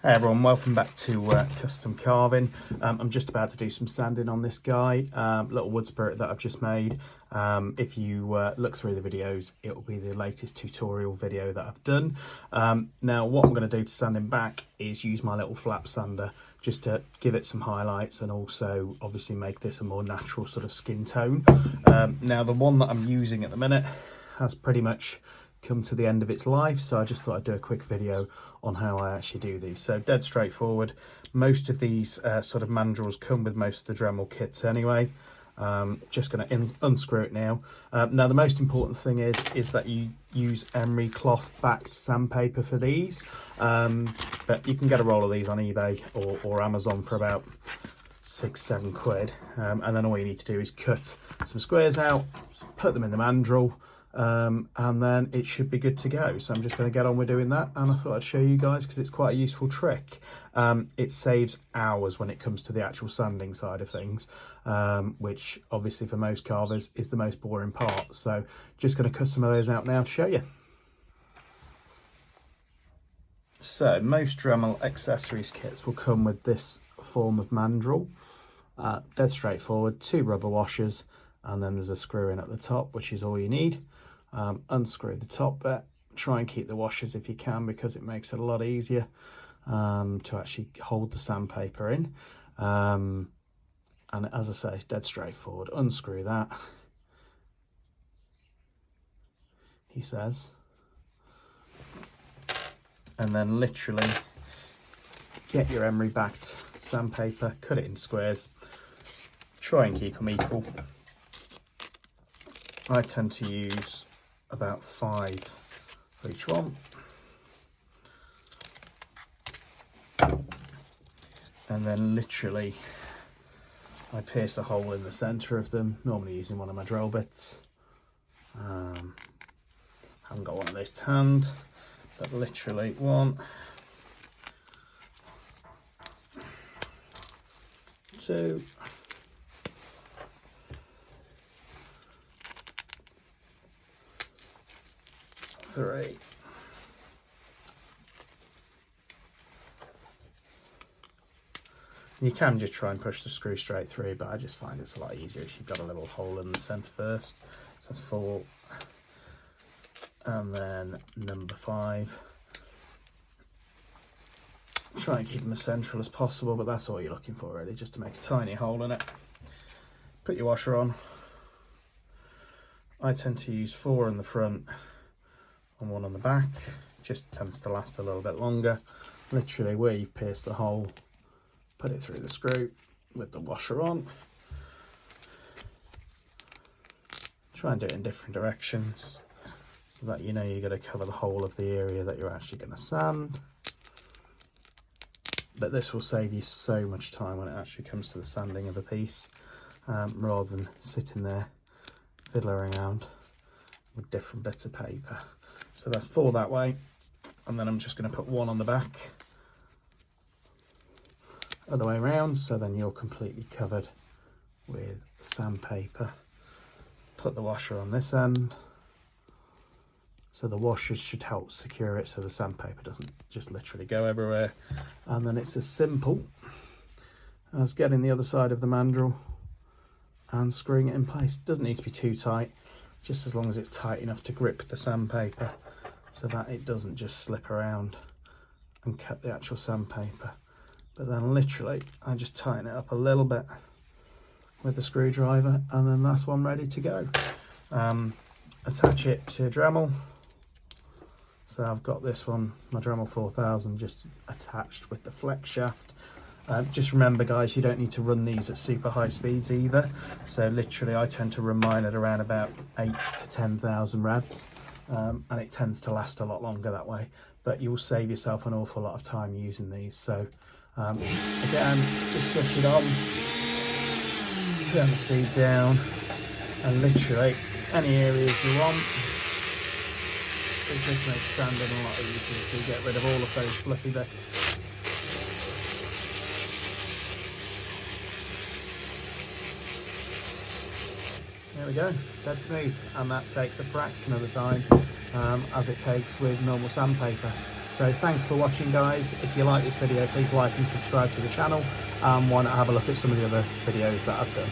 Hey everyone, welcome back to custom carving. I'm just about to do some sanding on this guy, little wood spirit that I've just made. If you look through the videos, it will be the latest tutorial video that I've done. Now what I'm going to do to sand him back is use my little flap sander just to give it some highlights and also obviously make this a more natural sort of skin tone. Now the one that I'm using at the minute has pretty much come to the end of its life, so I just thought I'd do a quick video on how I actually do these. So dead straightforward. Most of these sort of mandrels come with most of the Dremel kits anyway. Just going to unscrew it now. Now the most important thing is that you use emery cloth backed sandpaper for these, but you can get a roll of these on eBay or Amazon for about £6-7 quid, and then all you need to do is cut some squares out, put them in the mandrel, and then it should be good to go. So I'm just going to get on with doing that, and I thought I'd show you guys because it's quite a useful trick. It saves hours when it comes to the actual sanding side of things, which obviously for most carvers is the most boring part. So just going to cut some of those out now to show you. So most Dremel accessories kits will come with this form of mandrel, dead straightforward, 2 rubber washers, and then there's a screw in at the top, which is all you need. Unscrew the top bit, try and keep the washers if you can, because it makes it a lot easier to actually hold the sandpaper in. And as I say, it's dead straightforward. Unscrew that, he says, and then literally get your emery backed sandpaper, cut it in squares, try and keep them equal. I tend to use about 5 for each one. And then literally I pierce a hole in the centre of them, normally using one of my drill bits. Haven't got one of those to hand, but literally 1, 2, 3. You can just try and push the screw straight through, but I just find it's a lot easier if you've got a little hole in the centre first. So that's 4. And then number 5. Try and keep them as central as possible, but that's all you're looking for really, just to make a tiny hole in it. Put your washer on. I tend to use 4 in the front and 1 on the back, just tends to last a little bit longer. Literally where you've pierced the hole, put it through the screw with the washer on. Try and do it in different directions so that you know you're going to cover the whole of the area that you're actually going to sand. But this will save you so much time when it actually comes to the sanding of a piece, rather than sitting there fiddling around with different bits of paper. So that's 4 that way, and then I'm just going to put 1 on the back, other way around, so then you're completely covered with sandpaper. Put the washer on this end, so the washers should help secure it so the sandpaper doesn't just literally go everywhere. And then it's as simple as getting the other side of the mandrel and screwing it in place. It doesn't need to be too tight, just as long as it's tight enough to grip the sandpaper so that it doesn't just slip around and cut the actual sandpaper. But then literally I just tighten it up a little bit with the screwdriver, and then that's one ready to go. Attach it to a Dremel. So I've got this one, my Dremel 4000, just attached with the flex shaft. Just remember guys, you don't need to run these at super high speeds either. So literally I tend to run mine at around about 8 to 10,000 revs, and it tends to last a lot longer that way. But you'll save yourself an awful lot of time using these. So again, just switch it on, turn the speed down, and literally any areas you want. It just makes sanding a lot easier to get rid of all of those fluffy bits. There we go, dead smooth, and that takes a fraction of the time as it takes with normal sandpaper. So thanks for watching, guys. If you like this video, please like and subscribe to the channel. Why not have a look at some of the other videos that I've done.